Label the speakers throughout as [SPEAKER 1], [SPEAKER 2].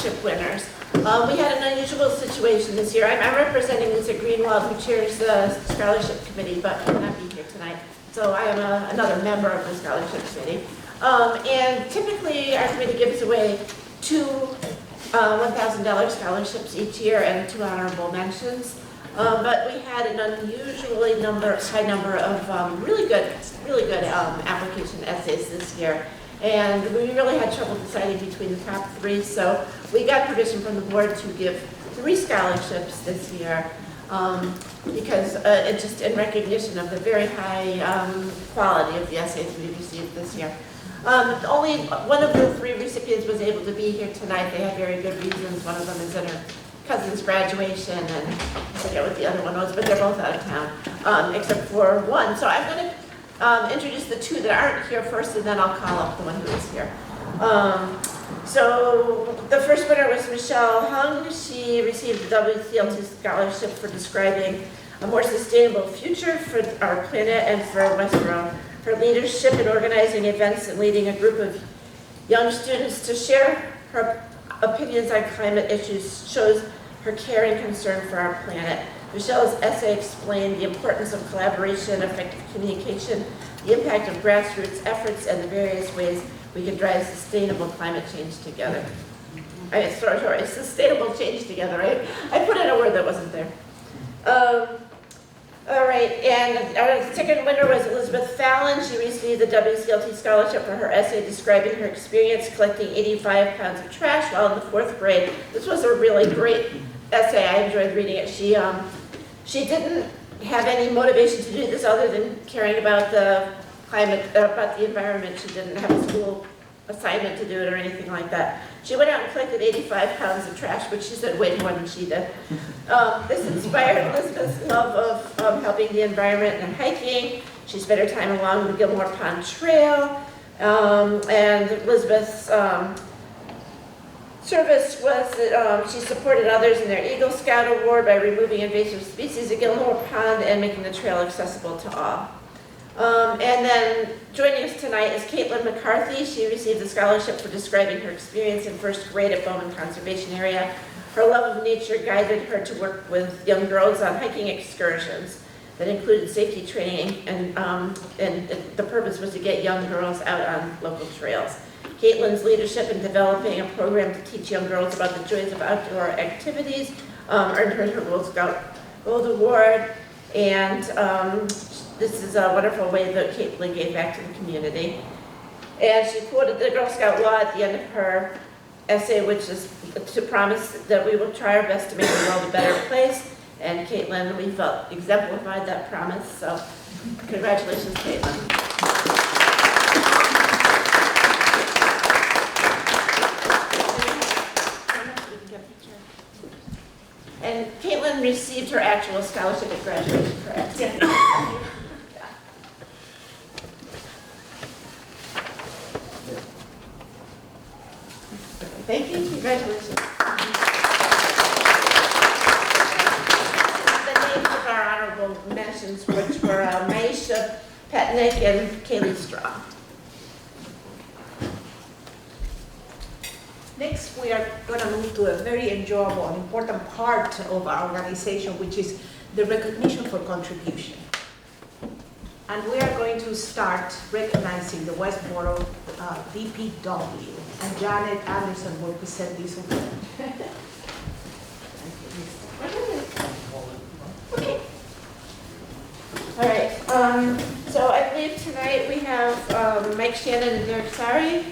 [SPEAKER 1] scholarship winners. We had an unusual situation this year. I'm representing Lisa Greenwald, who chairs the scholarship committee, but cannot be here tonight. So I am another member of the scholarship committee. And typically, our committee gives away two $1,000 scholarships each year and 2 honorable mentions. But we had an unusually high number of really good application essays this year. And we really had trouble deciding between the top 3, so we got permission from the board to give 3 scholarships this year because it's just in recognition of the very high quality of the essays we received this year. Only one of the 3 recipients was able to be here tonight. They had very good reasons. One of them is in her cousin's graduation, and I forget what the other one was, but they're both out of town, except for one. So I'm going to introduce the 2 that aren't here first, and then I'll call up the one who is here. So the first winner was Michelle Hung. She received the WCLT scholarship for describing a more sustainable future for our planet and for Westborough. Her leadership in organizing events and leading a group of young students to share her opinions on climate issues shows her care and concern for our planet. Michelle's essay explained the importance of collaboration, effective communication, the impact of grassroots efforts, and the various ways we can drive sustainable climate change together. Sorry, sustainable change together, right? I put in a word that wasn't there. All right, and our second winner was Elizabeth Fallon. She received the WCLT scholarship for her essay describing her experience collecting 85 pounds of trash while in the 4th grade. This was a really great essay. I enjoyed reading it. She didn't have any motivation to do this other than caring about the climate, about the environment. She didn't have a school assignment to do it or anything like that. She went out and collected 85 pounds of trash, which she said way more than she did. This inspired Elizabeth's love of helping the environment and hiking. She spent her time along the Gilmore Pond Trail, and Elizabeth's service was that she supported others in their Eagle Scout Award by removing invasive species at Gilmore Pond and making the trail accessible to all. And then joining us tonight is Caitlin McCarthy. She received a scholarship for describing her experience in 1st grade at Bowman Conservation Area. Her love of nature guided her to work with young girls on hiking excursions that included safety training, and the purpose was to get young girls out on local trails. Caitlin's leadership in developing a program to teach young girls about the joys of outdoor activities earned her her Girl Scout Gold Award, and this is a wonderful way that Caitlin gave back to the community. And she quoted the Girl Scout law at the end of her essay, which is to promise that we will try our best to make the world a better place. And Caitlin, we felt, exemplified that promise, so congratulations, Caitlin. And Caitlin received her actual scholarship at graduation, correct? Yeah. Thank you. Congratulations. The names of our honorable mentions, which were Maisha Petnick and Kaylee Straw.
[SPEAKER 2] Next, we are going to move to a very enjoyable and important part of our organization, which is the recognition for contribution. And we are going to start recognizing the Westborough DPW. And Janet Anderson will present this award.
[SPEAKER 1] Okay. All right. So I believe tonight we have Mike Shannon and Derek Sari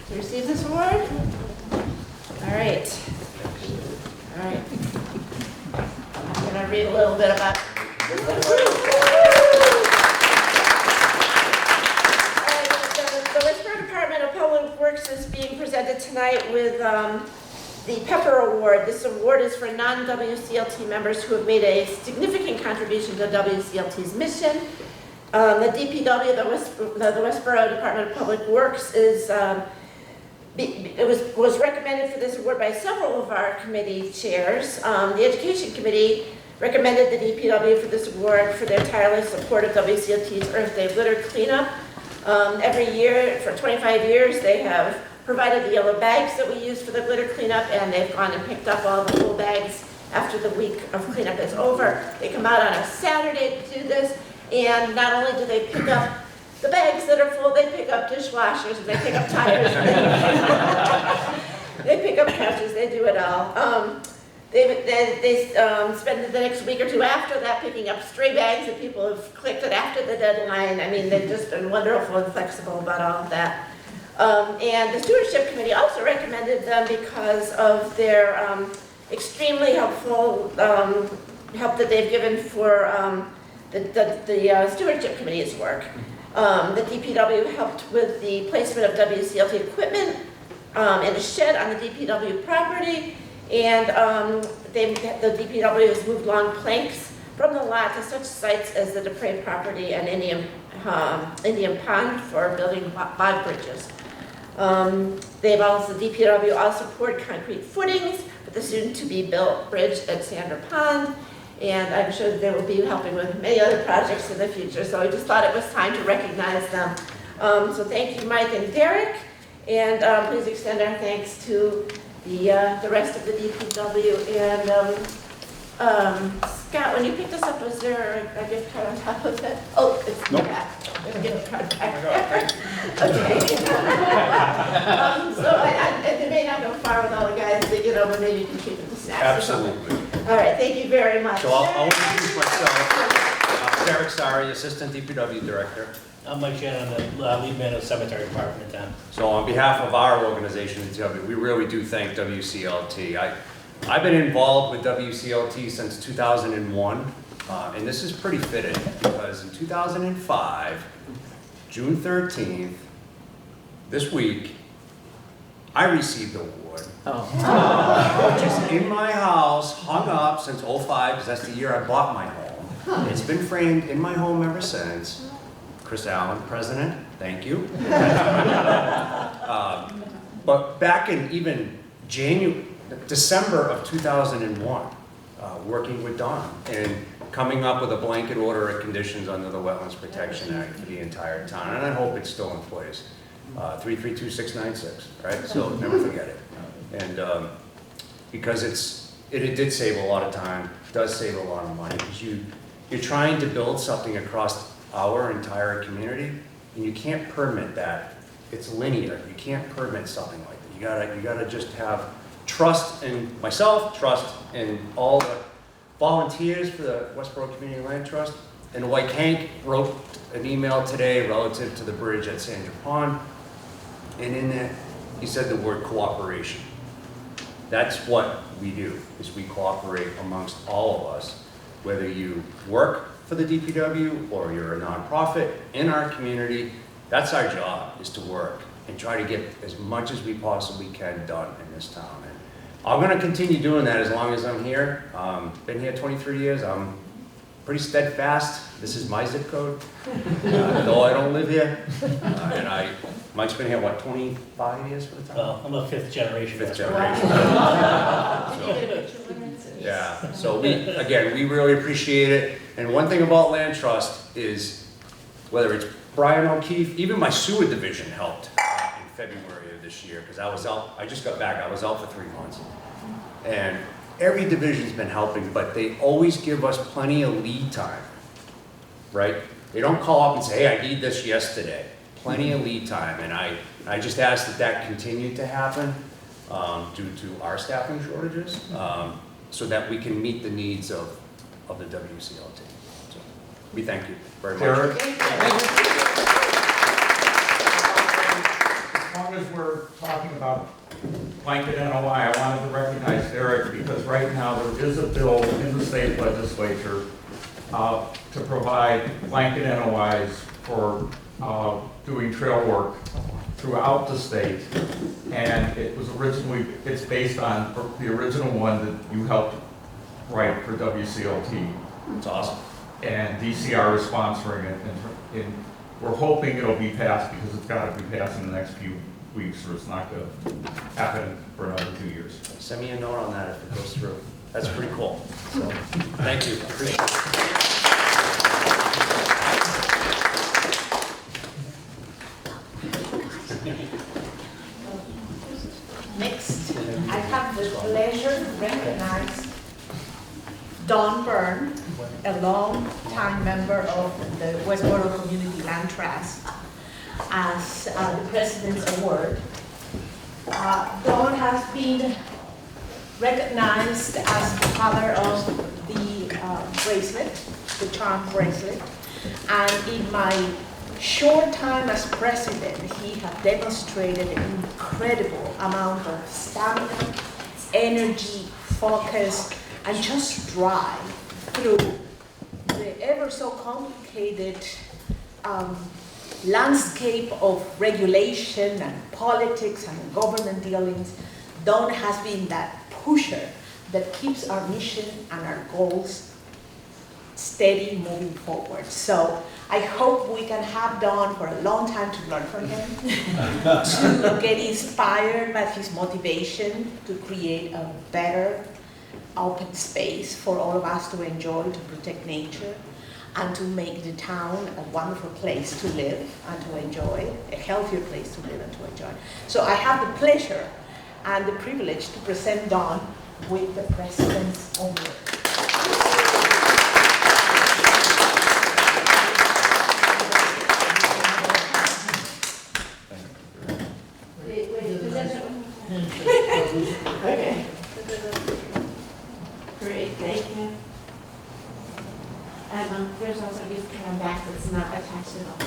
[SPEAKER 1] to receive this award. All right. All right. I'm going to read a little bit about this award. The Westborough Department of Public Works is being presented tonight with the Pepper Award. This award is for non-WCLT members who have made a significant contribution to WCLT's mission. The DPW, the Westborough Department of Public Works, was recommended for this award by several of our committee chairs. The Education Committee recommended the DPW for this award for their tireless support of WCLT's Earth Day litter cleanup. Every year, for 25 years, they have provided the yellow bags that we use for the litter cleanup, and they've gone and picked up all the full bags after the week of cleanup is over. They come out on a Saturday to do this, and not only do they pick up the bags that are full, they pick up dishwashers, and they pick up tires, they pick up couches, they do it all. They spend the next week or two after that picking up stray bags that people have collected after the deadline. I mean, they've just been wonderful and flexible about all of that. And the stewardship committee also recommended them because of their extremely helpful help that they've given for the stewardship committee's work. The DPW helped with the placement of WCLT equipment in a shed on the DPW property, and the DPW has moved long planks from the lot to such sites as the Dupre property and Indian Pond for building bog bridges. The DPW also poured concrete footings for the soon-to-be-built bridge at Sandra Pond, and I'm sure that they will be helping with many other projects in the future, so I just thought it was time to recognize them. So thank you, Mike and Derek, and please extend our thanks to the rest of the DPW. And Scott, when you picked this up, was there a gift card on top of it? Oh, it's
[SPEAKER 3] Nope.
[SPEAKER 1] back. There's a gift card back there. Okay. So it may not go far with all the guys, but but maybe you can treat them to snacks or something.
[SPEAKER 3] Absolutely.
[SPEAKER 1] All right, thank you very much.
[SPEAKER 3] So I'll introduce myself. Derek Sari, Assistant DPW Director.
[SPEAKER 4] I'm Mike Shannon, the lead man of the cemetery department in town.
[SPEAKER 3] So on behalf of our organization, we really do thank WCLT. I've been involved with WCLT since 2001, and this is pretty fitting because in 2005, June 13th, this week, I received the award. Which is in my house, hung up since 05, because that's the year I bought my home. It's been framed in my home ever since. Chris Allen, President, thank you. But back in even December of 2001, working with Don and coming up with a blanket order of conditions under the Wetlands Protection Act for the entire town, and I hope it's still in place. 332696, right? So never forget it. And because it did save a lot of time, does save a lot of money, because you're trying to build something across our entire community, and you can't permit that. It's linear. You can't permit something like that. You gotta just have trust in myself, trust in all the volunteers for the Westborough Community Land Trust. And White Hank wrote an email today relative to the bridge at Sandra Pond, and in that he said the word cooperation. That's what we do, is we cooperate amongst all of us, whether you work for the DPW or you're a nonprofit in our community. That's our job, is to work and try to get as much as we possibly can done in this town. And I'm gonna continue doing that as long as I'm here. Been here 23 years, I'm pretty steadfast. This is my zip code, though I don't live here. Mike's been here, what, 25 years for the town?
[SPEAKER 4] Well, I'm a fifth generation.
[SPEAKER 3] Fifth generation. Yeah, so we really appreciate it. And one thing about Land Trust is, whether it's Brian O'Keefe, even my sewer division helped in February of this year, because I was out, I just got back, I was out for 3 months. And every division's been helping, but they always give us plenty of lead time, right? They don't call up and say, hey, I need this yesterday. Plenty of lead time, and I just ask that continue to happen due to our staffing shortages, so that we can meet the needs of the WCLT. So we thank you very much.
[SPEAKER 5] Derek? As long as we're talking about blanket NOI, I wanted to recognize Derek because right now there is a bill in the state legislature to provide blanket NOIs for doing trail work throughout the state. And it's based on the original one that you helped write for WCLT.
[SPEAKER 3] It's awesome.
[SPEAKER 5] And DCR is sponsoring it, and we're hoping it'll be passed because it's got to be passed in the next few weeks, or it's not going to happen for another 2 years.
[SPEAKER 3] Send me a note on that if it goes through. That's pretty cool. So, thank you. Appreciate it.
[SPEAKER 2] Don Byrne, a long-time member of the Westborough Community Land Trust, as the President's Award. Don has been recognized as the father of the bracelet, the charm bracelet, and in my short time as president, he has demonstrated an incredible amount of stamina, energy, focus, and just drive through the ever so complicated landscape of regulation and politics and government dealings. Don has been that pusher that keeps our mission and our goals steady moving forward. So I hope we can have Don for a long time to learn from him, to get inspired by his motivation to create a better open space for all of us to enjoy, to protect nature, and to make the town a wonderful place to live and to enjoy, a healthier place to live and to enjoy. So I have the pleasure and the privilege to present Don with the President's Award.
[SPEAKER 1] Okay. Great, thank you. And there's also a gift card back that's not attached at all.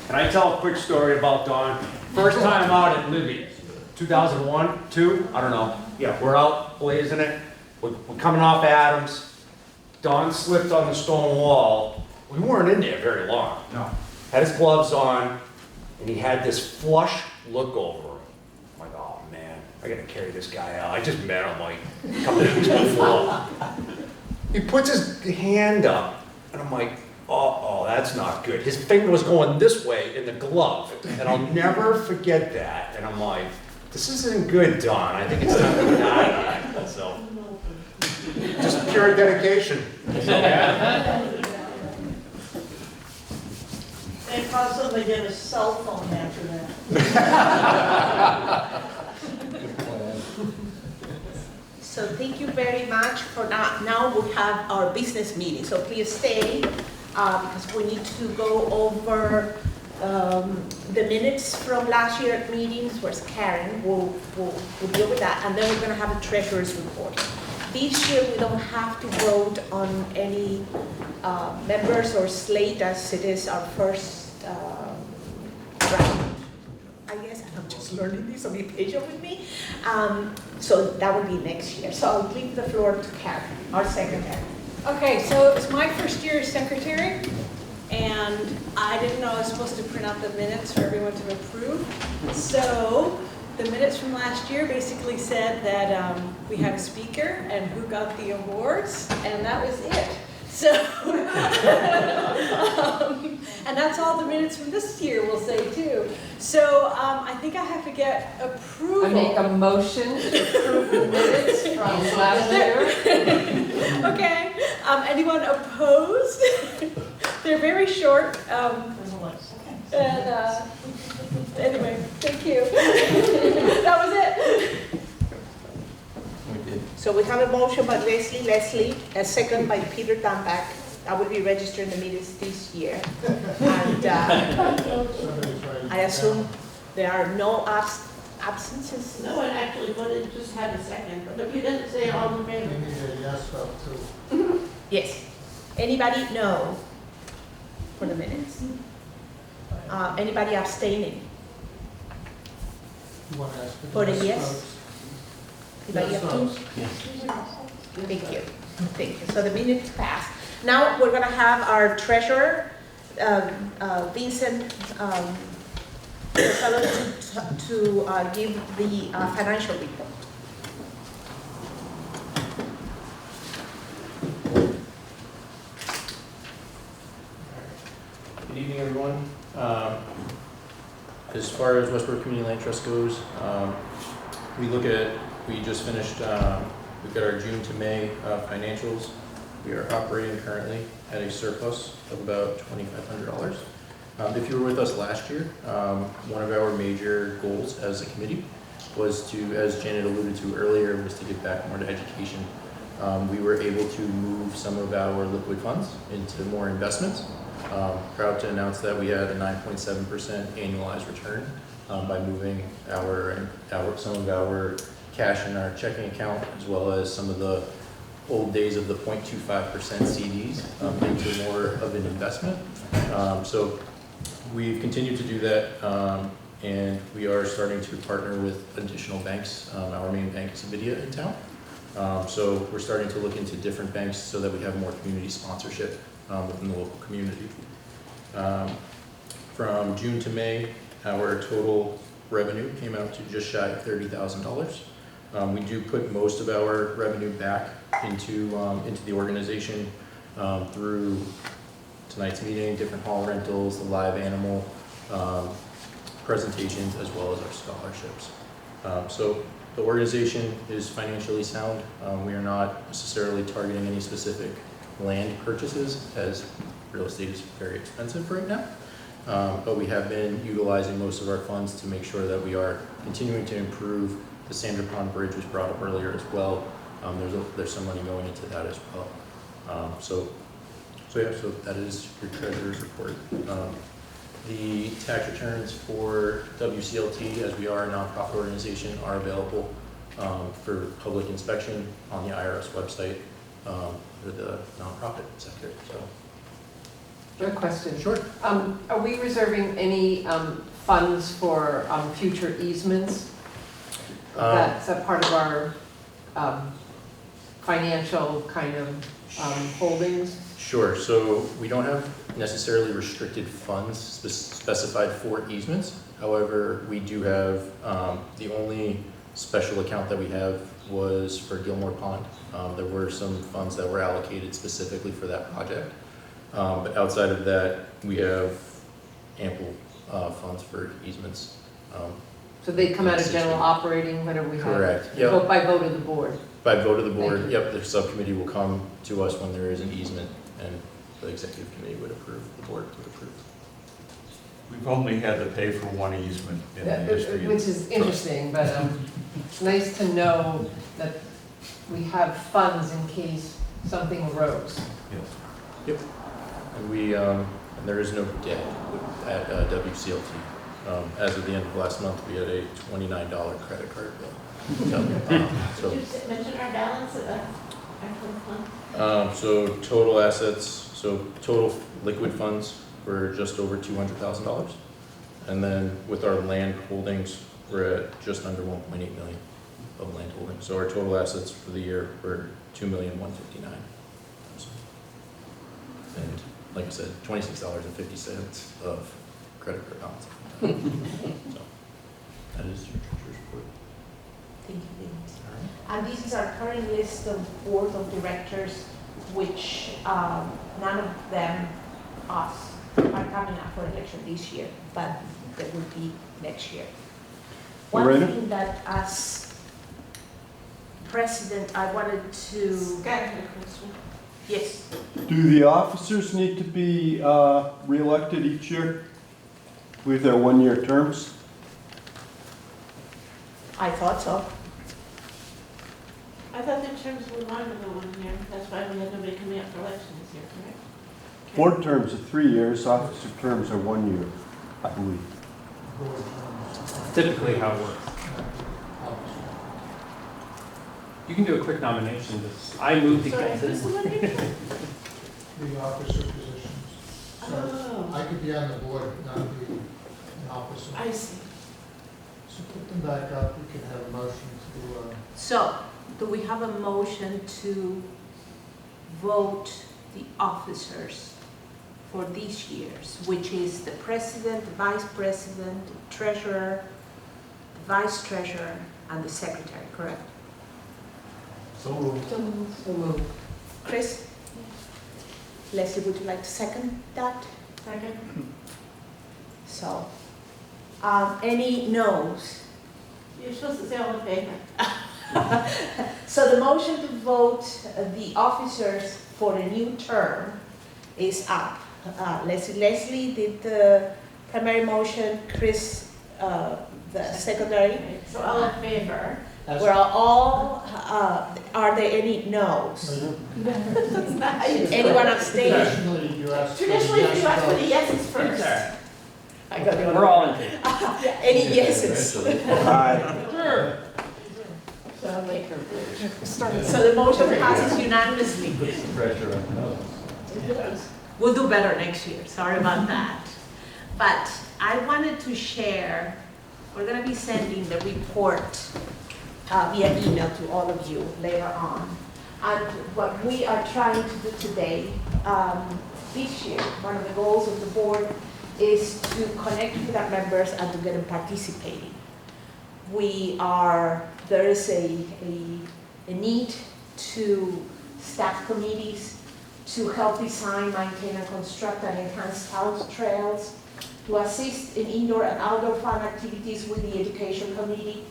[SPEAKER 3] Can I tell a quick story about Dawn? First time out at Libby, 2001, 2, I don't know. Yeah, we're out blazing it. We're coming off Adams. Dawn slipped on the stone wall. We weren't in there very long.
[SPEAKER 5] No.
[SPEAKER 3] Had his gloves on, and he had this flush look over him. I'm like, oh man, I gotta carry this guy out. I just met him like coming into the floor. He puts his hand up, and I'm like, oh, that's not good. His finger was going this way in the glove, and I'll never forget that. And I'm like, this isn't good, Don. I think it's time to get out of here. So, just pure dedication.
[SPEAKER 6] And possibly get a cell phone after that.
[SPEAKER 2] So thank you very much for that. Now we have our business meeting, so please stay because we need to go over the minutes from last year's meetings. Where's Karen? We'll deal with that, and then we're going to have a treasurer's report. This year we don't have to vote on any members or slate as it is our first round. I guess I'm just learning this, so be patient with me. So that will be next year. So I'll leave the floor to Karen, our secretary.
[SPEAKER 7] Okay, so it's my first year as secretary, and I didn't know I was supposed to print out the minutes for everyone to approve. So the minutes from last year basically said that we had a speaker and who got the awards, and that was it. So, and that's all the minutes from this year will say too. So I think I have to get approval.
[SPEAKER 8] I make a motion to approve the minutes from last year.
[SPEAKER 7] Okay, anyone opposed? They're very short. And anyway, thank you. That was it.
[SPEAKER 2] So we have a motion by Leslie, a second by Peter Dunback. I will be registered in the minutes this year. And I assume there are no absences?
[SPEAKER 1] No one actually voted, just had a second, but if you didn't say all in favor.
[SPEAKER 6] We need a yes vote too.
[SPEAKER 2] Yes. Anybody? No. For the minutes. Anybody abstaining?
[SPEAKER 6] You want to ask
[SPEAKER 2] For the
[SPEAKER 6] yes
[SPEAKER 2] yes?
[SPEAKER 6] votes?
[SPEAKER 2] Anybody
[SPEAKER 6] Yes
[SPEAKER 2] abstain?
[SPEAKER 6] votes.
[SPEAKER 2] Thank you. Thank you. So the minutes pass. Now we're going to have our treasurer, Vincent to give the financial report.
[SPEAKER 9] Good evening, everyone. As far as Westborough Community Land Trust goes, we just finished, we've got our June to May financials. We are operating currently at a surplus of about $2,500. If you were with us last year, one of our major goals as a committee was to, as Janet alluded to earlier, was to give back more to education. we were able to move some of our liquid funds into more investments. Proud to announce that we had a 9.7% annualized return by moving some of our cash in our checking account, as well as some of the old days of the 0.25% CDs into more of an investment. So we've continued to do that, and we are starting to partner with additional banks. Our main bank is Avidia in town. So we're starting to look into different banks so that we have more community sponsorship within the local community. From June to May, our total revenue came out to just shy of $30,000. We do put most of our revenue back into the organization through tonight's meeting, different hall rentals, the live animal presentations, as well as our scholarships. So the organization is financially sound. We are not necessarily targeting any specific land purchases, as real estate is very expensive right now. But we have been utilizing most of our funds to make sure that we are continuing to improve. The Sandra Pond Bridge was brought up earlier as well. There's some money going into that as well. So that is your treasurer's report. The tax returns for WCLT, as we are a nonprofit organization, are available for public inspection on the IRS website for the nonprofit sector. So,
[SPEAKER 8] Good question.
[SPEAKER 9] sure.
[SPEAKER 8] Are we reserving any funds for future easements? That's a part of our financial kind of holdings?
[SPEAKER 9] Sure. So we don't have necessarily restricted funds specified for easements. However, we do have, the only special account that we have was for Gilmore Pond. There were some funds that were allocated specifically for that project. But outside of that, we have ample funds for easements.
[SPEAKER 8] So they come out of general operating, whatever we have?
[SPEAKER 9] Correct. Yep.
[SPEAKER 8] Vote by vote of the board?
[SPEAKER 9] By vote of the board,
[SPEAKER 8] Thank you.
[SPEAKER 9] yep, the subcommittee will come to us when there is an easement, and the executive committee would approve, the board would approve.
[SPEAKER 5] We've only had to pay for one easement in the history.
[SPEAKER 8] Which is interesting, but it's nice to know that we have funds in case something arose.
[SPEAKER 5] Yes.
[SPEAKER 9] And we, and there is no debt at WCLT. As of the end of last month, we had a $29 credit card bill. So,
[SPEAKER 1] Did you mention our balance of actual fund?
[SPEAKER 9] so total assets, so total liquid funds were just over $200,000. And then with our land holdings, we're at just under 1.8 million of land holdings. So our total assets for the year were $2,159,000. And like I said, $26.50 of credit card balance. So that is your treasurer's report.
[SPEAKER 2] Thank you, Vince. And this is our current list of board of directors, which none of them, us, are coming up for election this year, but they will be next year. One
[SPEAKER 10] Lorena?
[SPEAKER 2] thing that as president, I wanted to, yes,
[SPEAKER 10] Do the officers need to be re-elected each year with their one-year terms?
[SPEAKER 2] I thought so.
[SPEAKER 1] I thought the terms were longer than 1 year, that's why we had nobody coming up for election this year, correct?
[SPEAKER 10] Board terms are 3 years, officer terms are 1 year, I believe.
[SPEAKER 11] Typically how it works. You can do a quick nomination. I move
[SPEAKER 1] Sorry,
[SPEAKER 11] because
[SPEAKER 1] who's the one here?
[SPEAKER 12] The officer positions. So
[SPEAKER 1] Oh,
[SPEAKER 12] I could be on the board, but not be an officer.
[SPEAKER 1] I see.
[SPEAKER 12] So put them back up, we can have a motion to,
[SPEAKER 2] So, do we have a motion to vote the officers for these years, which is the president, the vice president, the treasurer, the vice treasurer, and the secretary, correct?
[SPEAKER 5] So moved.
[SPEAKER 8] So moved.
[SPEAKER 2] Chris? Leslie, would you like to second that?
[SPEAKER 1] Second?
[SPEAKER 2] So, any noes?
[SPEAKER 1] You're supposed to say all in favor.
[SPEAKER 2] So the motion to vote the officers for a new term is up. Leslie did the primary motion, Chris the secondary.
[SPEAKER 1] So all in favor?
[SPEAKER 2] We're all, are there any no's? Anyone abstain?
[SPEAKER 12] Traditionally, you ask for
[SPEAKER 1] Traditionally,
[SPEAKER 12] yes
[SPEAKER 1] you ask for the
[SPEAKER 12] votes.
[SPEAKER 1] yeses first. I got it.
[SPEAKER 11] We're all in favor.
[SPEAKER 2] Any yeses?
[SPEAKER 10] Aye.
[SPEAKER 11] Sure.
[SPEAKER 2] So the motion passes unanimously.
[SPEAKER 5] Pressure on us.
[SPEAKER 2] We'll do better next year, sorry about that. But I wanted to share, we're gonna be sending the report via email to all of you later on. And what we are trying to do today, this year, one of the goals of the board is to connect with our members and to get them participating. There is a need to staff committees to help design, maintain, and construct and enhance town trails, to assist in indoor and outdoor fun activities with the education committee,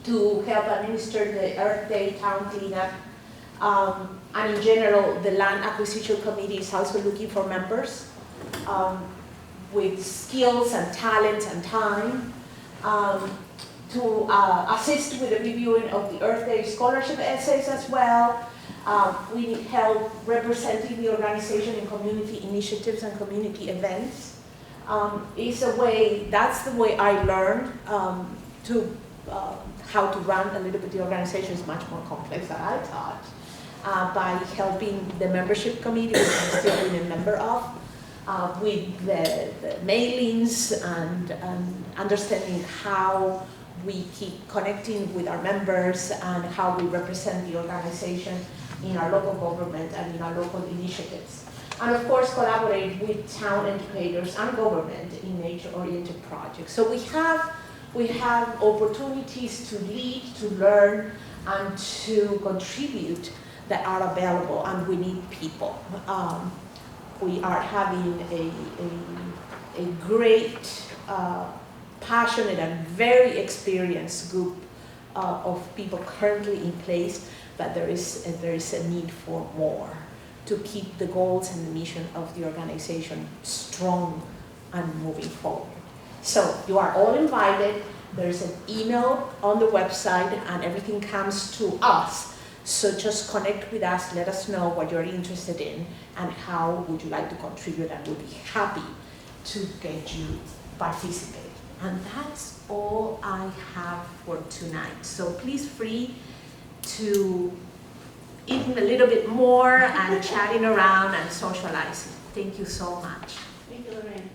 [SPEAKER 2] to help administer the Earth Day town cleanup, and in general, the land acquisition committee is also looking for members with skills and talents and time, to assist with the reviewing of the Earth Day scholarship essays as well. We need help representing the organization in community initiatives and community events. That's the way I learned how to run a little bit. The organization is much more complex than I thought, by helping the membership committee, which I'm still being a member of, with the mailings and understanding how we keep connecting with our members and how we represent the organization in our local government and in our local initiatives. And of course, collaborate with town educators and government in nature-oriented projects. So we have opportunities to lead, to learn, and to contribute that are available, and we need people. We are having a great, passionate and very experienced group of people currently in place, but there is a need for more to keep the goals and the mission of the organization strong and moving forward. So you are all invited. There's an email on the website and everything comes to us. So just connect with us, let us know what you're interested in and how would you like to contribute, and we'll be happy to get you participating. And that's all I have for tonight. So please free to eating a little bit more and chatting around and socializing. Thank you so much.
[SPEAKER 1] Thank you, Lorraine.